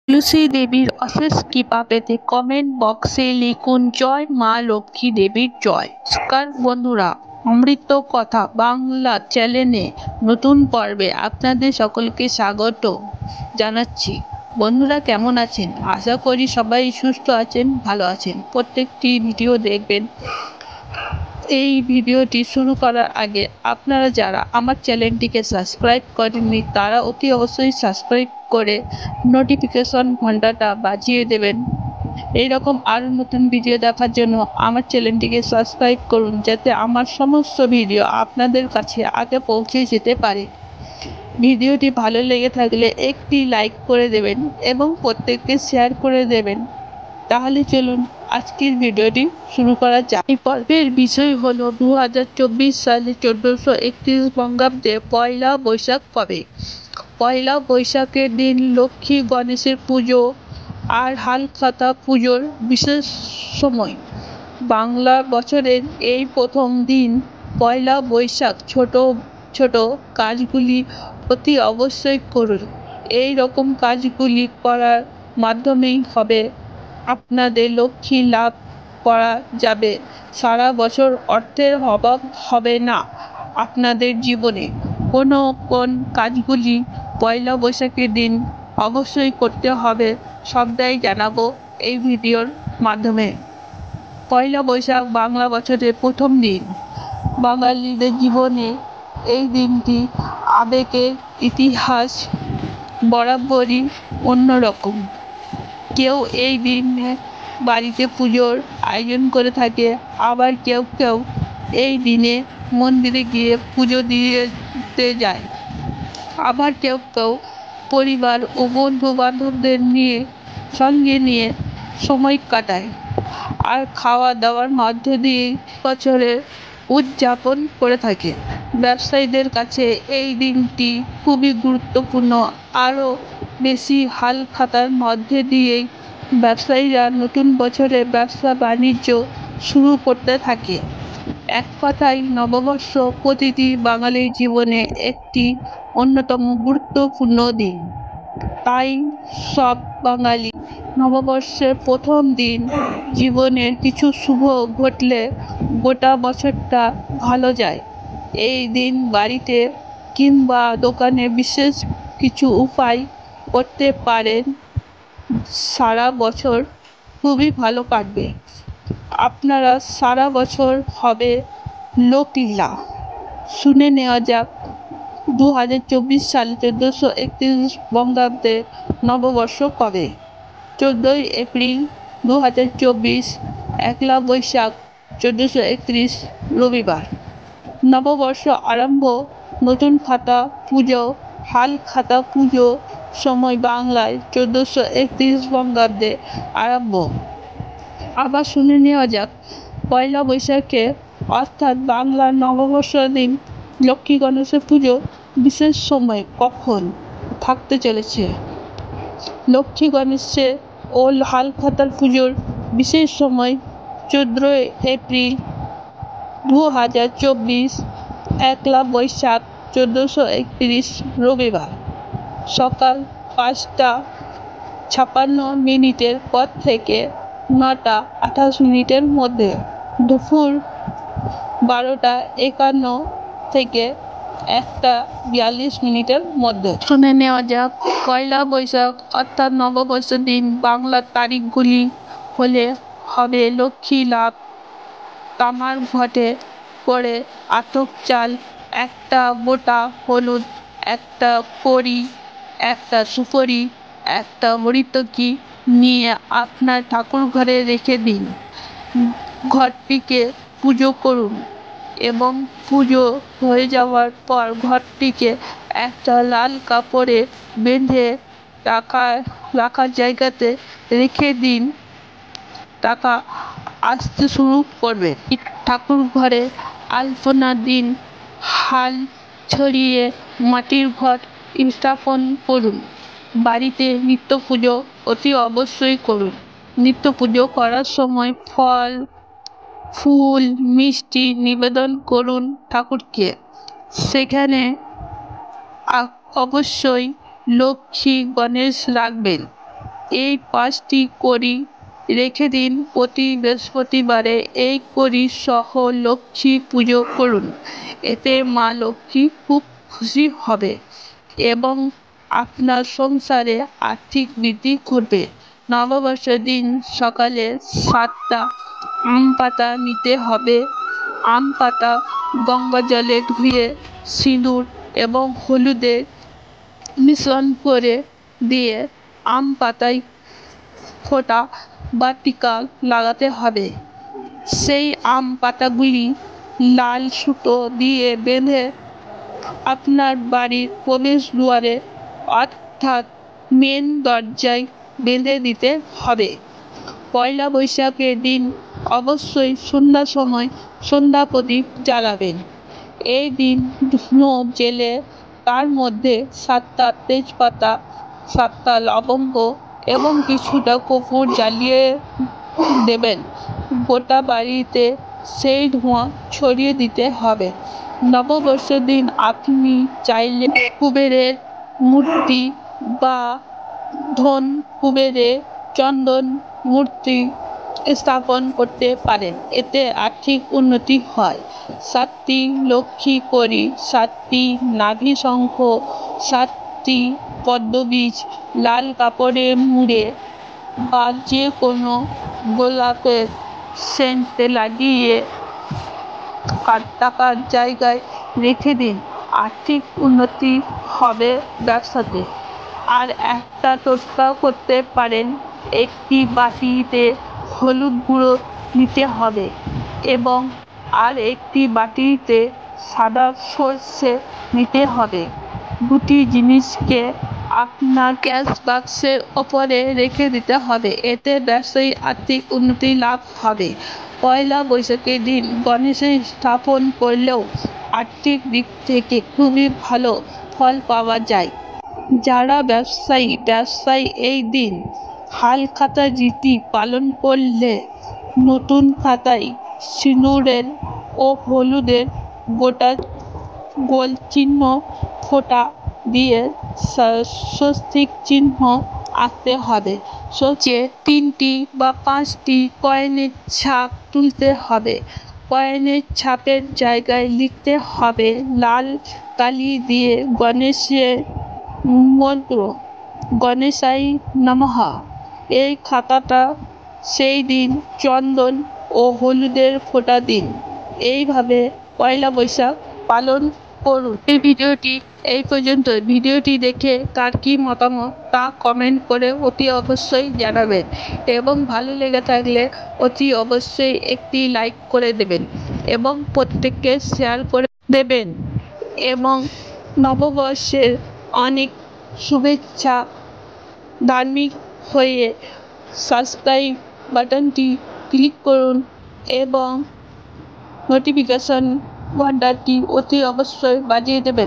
তুলসী দেবীর অশেষ কৃপা পেতে কমেন্ট বক্সে লিখুন জয় মা লক্ষ্মী দেবীর জয়। নমস্কার বন্ধুরা, অমৃত কথা বাংলা চ্যানেলে নতুন পর্বে আপনাদের সকলকে স্বাগত জানাচ্ছি। বন্ধুরা কেমন আছেন? আশা করি সবাই সুস্থ আছেন, ভালো আছেন। প্রত্যেকটি ভিডিও দেখবেন। এই ভিডিওটি শুরু করার আগে আপনারা যারা আমার চ্যানেলটিকে সাবস্ক্রাইব করেননি তারা অতি অবশ্যই সাবস্ক্রাইব করে নোটিফিকেশন ঘন্টাটা বাজিয়ে দেবেন। এইরকম আরও নতুন ভিডিও দেখার জন্য আমার চ্যানেলটিকে সাবস্ক্রাইব করুন, যাতে আমার সমস্ত ভিডিও আপনাদের কাছে আগে পৌঁছে যেতে পারে। ভিডিওটি ভালো লেগে থাকলে একটি লাইক করে দেবেন এবং প্রত্যেককে শেয়ার করে দেবেন। তাহলে চলুন আজকের ভিডিওটি শুরু করা যাক। এই পর্বের বিষয় হলো 2024 সালে 1431 বঙ্গাব্দে পয়লা বৈশাখ কবে। পয়লা বৈশাখের দিন লক্ষ্মী গণেশের পুজো আর হালখাতা পুজোর বিশেষ সময়। বাংলা বছরের এই প্রথম দিন পয়লা বৈশাখ। ছোট ছোট কাজগুলি অতি অবশ্যই করুন। এই রকম কাজগুলি করার মাধ্যমেই হবে আপনাদের লক্ষ্মী লাভ করা যাবে। সারা বছর অর্থের অভাব হবে না আপনাদের জীবনে। কোন কাজগুলি পয়লা বৈশাখের দিন অবশ্যই করতে হবে সবটাই জানাবো এই ভিডিওর মাধ্যমে। পয়লা বৈশাখ বাংলা বছরের প্রথম দিন। বাঙালিদের জীবনে এই দিনটি আবেগের ইতিহাস বরাবরই অন্যরকম। কেউ এই দিনে বাড়িতে পুজোর আয়োজন করে থাকে, আবার কেউ কেউ এই দিনে মন্দিরে গিয়ে পুজো দিতে যায়। আবার কেউ কেউ পরিবার ও বন্ধু বান্ধবদের সঙ্গে নিয়ে সময় কাটায় আর খাওয়া দাওয়ার মধ্যে দিয়ে বছরের উদযাপন করে থাকে। ব্যবসায়ীদের কাছে এই দিনটি খুবই গুরুত্বপূর্ণ। আরও বেশি হালখাতার মধ্যে দিয়েই ব্যবসায়ীরা নতুন বছরে ব্যবসা বাণিজ্য শুরু করতে থাকে। এক কথায় নববর্ষ প্রতিটি বাঙালির জীবনে একটি অন্যতম গুরুত্বপূর্ণ দিন। তাই সব বাঙালি নববর্ষের প্রথম দিন জীবনের কিছু শুভ ঘটলে গোটা বছরটা ভালো যায়। এই দিন বাড়িতে কিংবা দোকানে বিশেষ কিছু উপায় করতে পারেন, সারা বছর খুবই ভালো কাটবে। আপনারা সারা বছর হবে লোকলীলা। শুনে নেওয়া যাক 2024 সালে 1431 বঙ্গাব্দে নববর্ষ কবে। 14 এপ্রিল 2024, একলা বৈশাখ 1431 রবিবার। নববর্ষ আরম্ভ নতুন খাতা পুজো, হাল খাতা পুজো সময় বাংলায় 1431 বঙ্গাব্দে আরম্ভ। আবার শুনে নেওয়া যাক পয়লা বৈশাখে অর্থাৎ বাংলার নববর্ষ দিন লক্ষ্মী গণেশের পুজো বিশেষ সময় কখন থাকতে চলেছে। লক্ষ্মী গণেশের ও হালখাতার পুজোর বিশেষ সময় 14 এপ্রিল 2024, একলা বৈশাখ 1431 রবিবার, সকাল 5টা 56 পর থেকে 9টা 28 মধ্যে, দুপুর 12টা 51 থেকে 1টা 42 মধ্যে। শুনে নেওয়া যাক পয়লা বৈশাখ অর্থাৎ নববর্ষের দিন বাংলার তারিখগুলি হলে হবে লক্ষ্মী লাভ। তামার ঘটে করে আতপ চাল, একটা গোটা হলুদ, একটা কড়ি, একটা সুপারি, একটা হরিতকি নিয়ে আপনার ঠাকুর ঘরে রেখে দিন। ঘরটিকে পুজো করুন এবং পুজো হয়ে যাওয়ার পর ঘরটিকে একটা লাল কাপড়ে বেঁধে রাখার জায়গাতে রেখে দিন। টাকা আসতে শুরু করবে। ঠাকুর ঘরে আলপনা দিন। হাল ছড়িয়ে মাটির ঘট স্থাপন করুন। বাড়িতে নিত্য পুজো অতি অবশ্যই করুন। নিত্য পুজো করার সময় ফল, ফুল, মিষ্টি নিবেদন করুন ঠাকুরকে। সেখানে অবশ্যই লক্ষ্মী গণেশ রাখবেন। এই 5টি কড়ি রেখে দিন। প্রতি বৃহস্পতিবারে এই কড়ি সহ লক্ষ্মী পুজো করুন। এতে মা লক্ষ্মী খুব খুশি হবে এবং আপনার সংসারে আর্থিক বৃদ্ধি ঘটবে। নববর্ষের দিন সকালে 7টা আম পাতা নিতে হবে। আম পাতা গঙ্গা জলে ধুয়ে সিঁদুর এবং হলুদের মিশ্রণ করে দিয়ে আম পাতায় ফোঁটা বা টিকা লাগাতে হবে। সেই আম পাতাগুলি লাল সুতো দিয়ে বেঁধে আপনার বাড়ির প্রবেশদ্বারে অর্থাৎ মেন দরজায় বেঁধে দিতে হবে। পয়লা বৈশাখের দিন অবশ্যই সন্ধ্যার সময় সন্ধ্যা প্রদীপ জ্বালাবেন। এই দিন ধুনো জেলে তার মধ্যে 7টা তেজপাতা, 7টা লবঙ্গ এবং কিছুটা কর্পূর জ্বালিয়ে দেবেন। গোটা বাড়িতে সেই ধোঁয়া ছড়িয়ে দিতে হবে। নববর্ষের দিন আপনি চাইলে কুবেরের মূর্তি বা ধন কুবেরের চন্দন মূর্তি স্থাপন করতে পারেন। এতে আর্থিক উন্নতি হয়। 7টি লক্ষ্মী কড়ি, 7টি নাভি শঙ্খ, 7টি পদ্মবীজ লাল কাপড়ে মুড়ে বা যে কোনো গোলাপের সেন্ট লাগিয়ে টাকার জায়গায় রেখে দিন। আর্থিক উন্নতি হবে ব্যবসাতে। আর একটা টোটকাও করতে পারেন। একটি বাটিতে হলুদ গুঁড়ো নিতে হবে এবং আর একটি বাটিতে সাদা সর্ষে নিতে হবে। দুটি জিনিসকে আপনার ক্যাশ বাক্সের ওপরে রেখে দিতে হবে। এতে ব্যবসায়ী আর্থিক উন্নতি লাভ হবে। পয়লা বৈশাখের দিন গণেশের স্থাপন করলেও আর্থিক দিক থেকে খুবই ভালো ফল পাওয়া যায়। যারা ব্যবসায়ী এই দিন হালখাতা রীতি পালন করলে নতুন খাতায় সিঁদুরের ও হলুদের গোটা গোল চিহ্ন ফোঁটা দিয়ে স্বস্তিক চিহ্ন আঁকতে হবে। সবচেয়ে 3টি বা 5টি কয়েনের ছাপ তুলতে হবে। কয়েনের ছাপের জায়গায় লিখতে হবে লাল কালি দিয়ে গণেশের মন্ত্র গণেশায় নমঃ। এই খাতাটা সেই দিন চন্দন ও হলুদের ফোঁটা দিন। এইভাবে পয়লা বৈশাখ পালন করুন। এই ভিডিওটি এই পর্যন্ত। ভিডিওটি দেখে কার কী মতামত তা কমেন্ট করে অতি অবশ্যই জানাবেন এবং ভালো লেগে থাকলে অতি অবশ্যই একটি লাইক করে দেবেন এবং প্রত্যেককে শেয়ার করে দেবেন এবং নববর্ষের অনেক শুভেচ্ছা। ধার্মিক হয়ে সাবস্ক্রাইব বাটনটি ক্লিক করুন এবং নোটিফিকেশন ঘন্টাটি অতি অবশ্যই বাজিয়ে দেবেন।